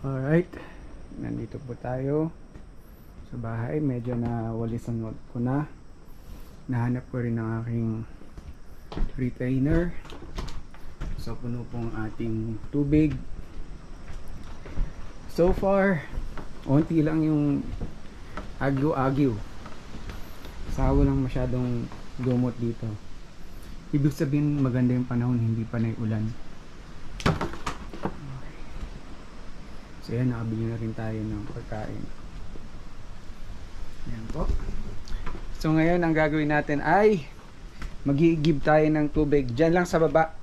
Alright, nandito po tayo sa bahay. Medyo nawalisan ko na. Nahanap ko rin ang aking retainer. So puno pong ating tubig. So far, onti lang yung agyo-agyo. Sawa lang masyadong lumot dito. Ibig sabihin maganda yung panahon, hindi pa na ulan. So yan, nakabili na rin tayo ng pagkain. Yan po. So ngayon ang gagawin natin ay mag-i-give tayo ng tubig dyan lang sa baba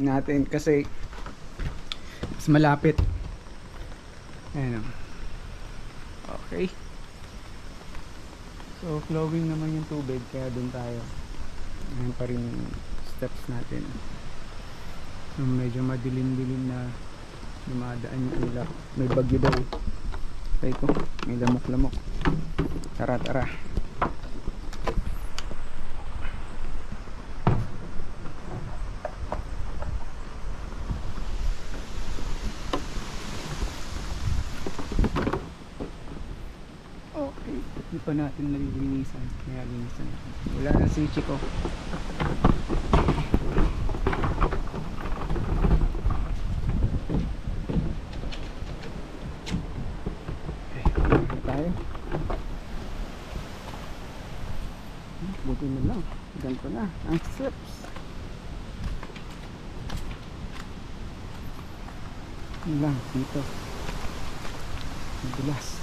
natin kasi mas malapit. Ayan o. Okay. So flowing naman yung tubig kaya dun tayo. Ayan pa rin yung steps natin. So medyo madilim-dilim na dumadaan yung ulap. May bagyo daw. Ay ko, may lamok-lamok. Tara. Okay, hindi pa natin nalilinisan. Kaya linisan natin. Wala na si Chico. Buti na lang, ganito na ang steps. Yun lang, dito madulas.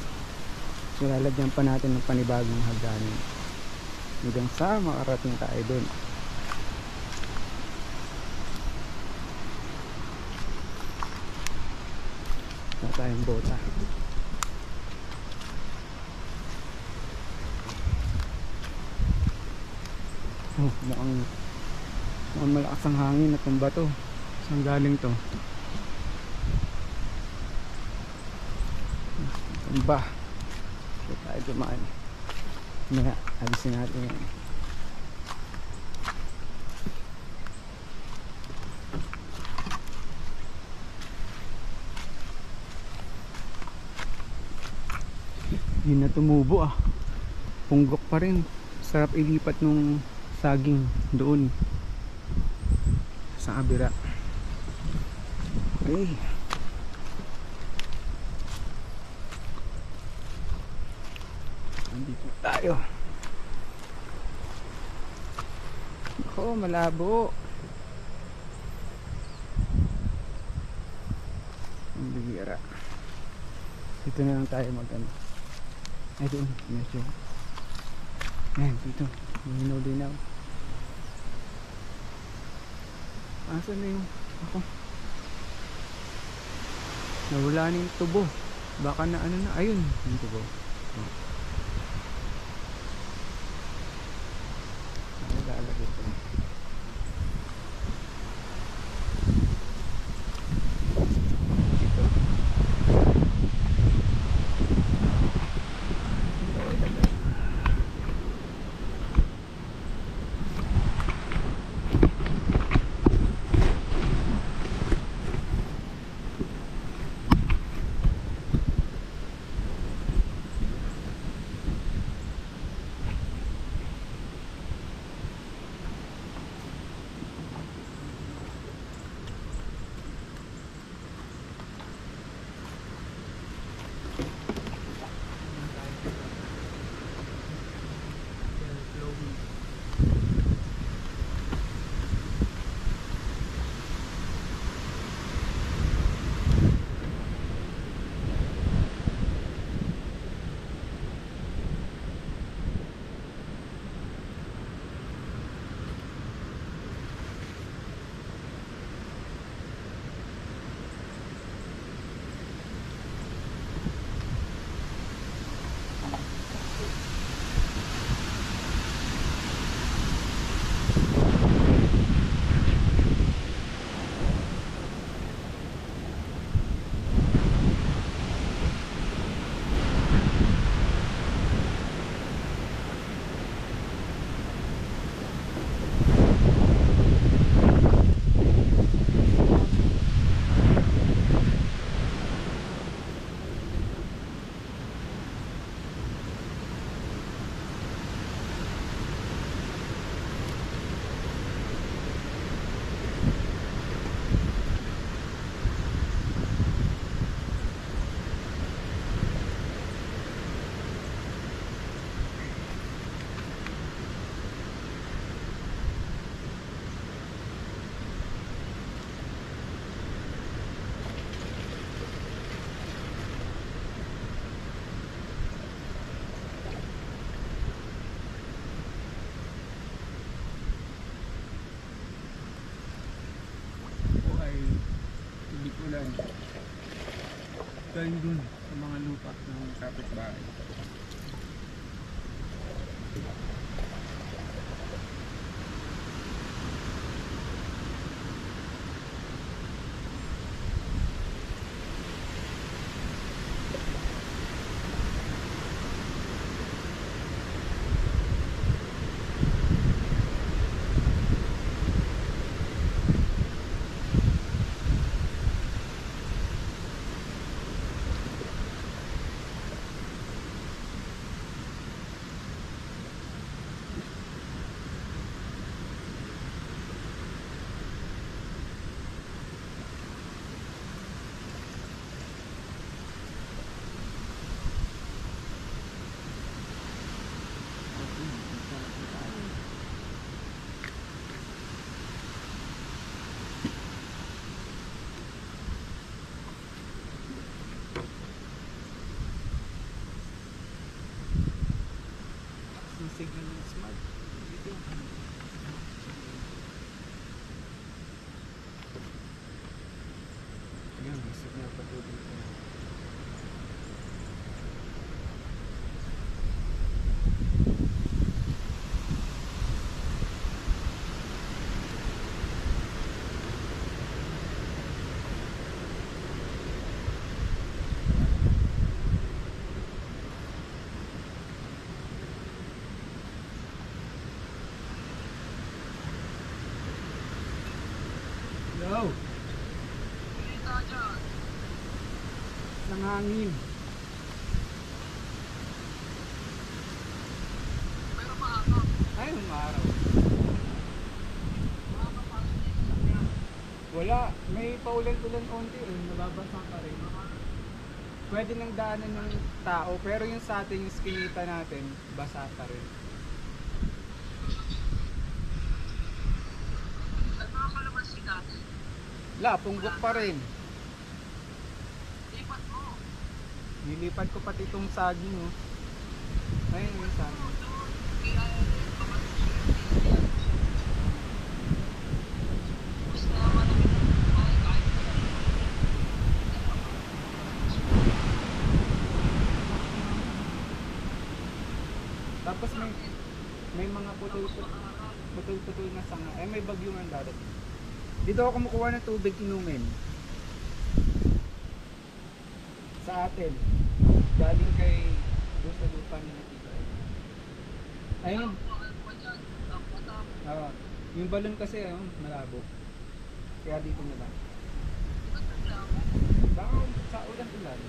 So lalagyan pa natin ng panibagong hagdanan hanggang sa makarating tayo dun. Wala tayong bota. Oh, mukhang malakas ang hangin at ang bato. Saan galing to? Tumba. So tayo dumaan. Maya, alisin natin yan. Hindi na tumubo ah. Punggok pa rin. Sarap ilipat nung saging doon sa kabila. Okay, andito tayo. Ako, malabo ang bihira. Dito na lang tayo mag-ano. Ay doon, medyo ayan, dito linaw. Asan na yung ako? Nawala na yung tubo. Baka na ano na. Ayun yung tubo. Lalagay ko. Dito. tayo dun sa mga lupa ng kapitbahay. Ang signal ng smart dito. Ayan, may signal pa po dito. Yo! Nangangin. Pero maaraw. Ay, umaraw. Wala. May paulan-ulan konti rin. Nababasa pa rin. Pwede nang daanan ng tao. Pero yung sa atin, yung skinita natin, basa pa rin. At mga kalamansi natin. La, punggok pa rin. Lipat mo. Nilipad ko pati itong saging, oh. Ayun yung saging. Kaya mas naman ang kahit Tapos may mga putol-putol na sanga. Eh, may bagyo nga darating. Dito ako kumukuha ng tubig inumin. Sa atin. Galing kay doon sa lupa ni Tito. Ayun. Yung balon kasi ayun, malabo. Kaya dito na lang. Baka sa ulan-ulan.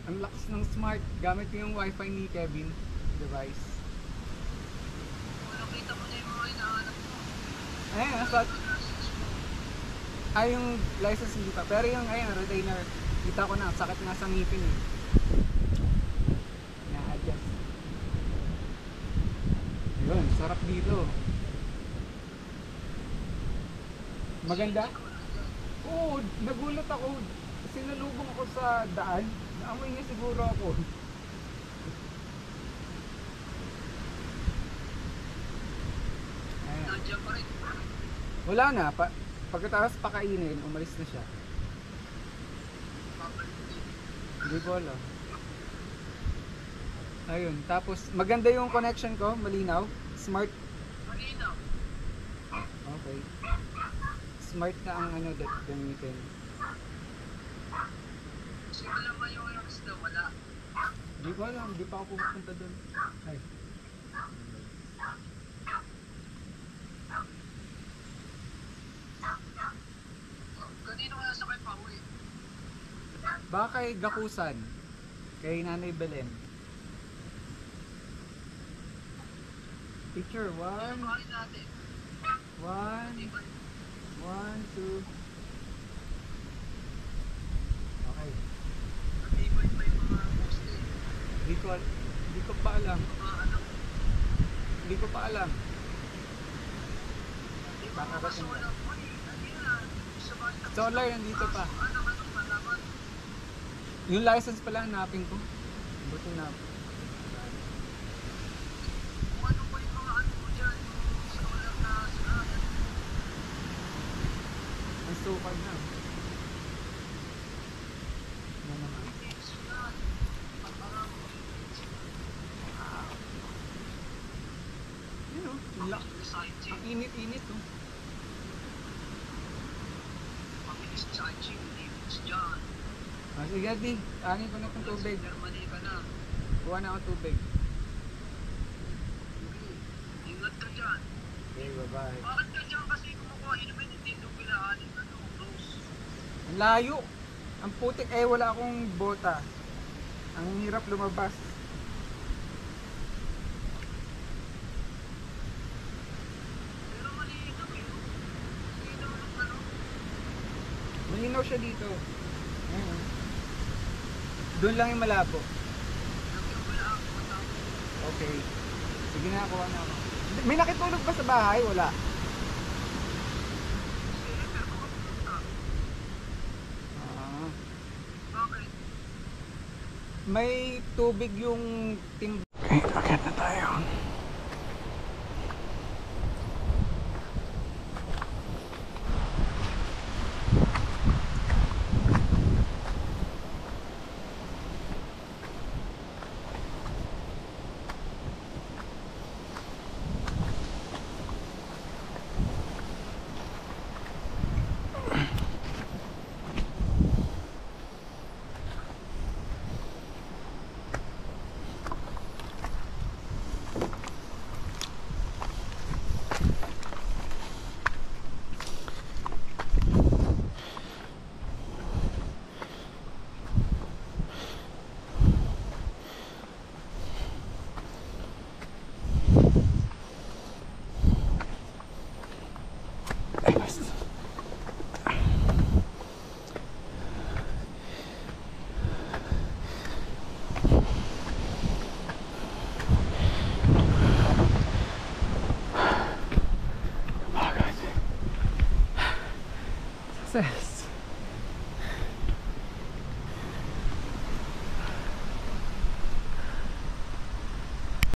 Ang lakas ng smart. Gamit ko yung wifi ni Kevin device. nakita mo na yung mga hinahanap mo. Ayun, nasa... Ay, yung license hindi pa. Pero yung, ayun, retainer. Kita ko na, sakit nga sa ngipin eh. Na-adjust. Yun, sarap dito. Maganda? Oo, nagulat ako. Sinalubong ako sa daan. Naamoy niya siguro ako. Ayan. Nandiyan pa rin. Wala na. Pagkatapos pakainin, umalis na siya. Hindi ko alam. Ayun. Tapos, maganda yung connection ko. Malinaw. Smart. Malinaw. Okay. Smart na ang ano gamitin. Kasi wala ba yung apps na wala? Hindi ko alam. Hindi pa ako pupunta doon. Ay. Kanino kaya sakay pa uwi? Baka kay Gakusan. Kay Nanay Belen. Picture. Ano One. kain natin? One. 1, 2. Okay. Natibay pa yung mga poste. Hindi ko pa alam. Mga ano. Hindi ko pa alam. Di ba Baka mga kasi- solar? Uy, ano yan? Sa bata. Solar, nandito pa. Anong malaman? Yung license pala, hanapin ko. Buti na. Kung ano pa yung mga ano mo dyan, yung solar na sinahan. Papasukan na. Yan naman. Yun o. Ang init-init o. Mabilis sa sightseeing, linis dyan. Sige Adi, angin ko na itong tubig. Germany ka na. Kuha na ako tubig. Ingat ka dyan. Okay, bye-bye. Bakit ka dyan kasi kumukuha inumin, hindi ito pinaanin, close. Ang layo. Ang putik wala akong bota. Ang hirap lumabas. Pero malinaw yun. Malinaw ng ano. Malinaw siya dito. Ayun. Doon lang yung malabo. Lagyan mo lang ako matapos. Okay. Sige na, kuha na ako. May nakitulog ba sa bahay? Wala. Sige, pero baka pumunta. Ah. Bakit? May tubig yung tim... Okay, akit na tayo. Success.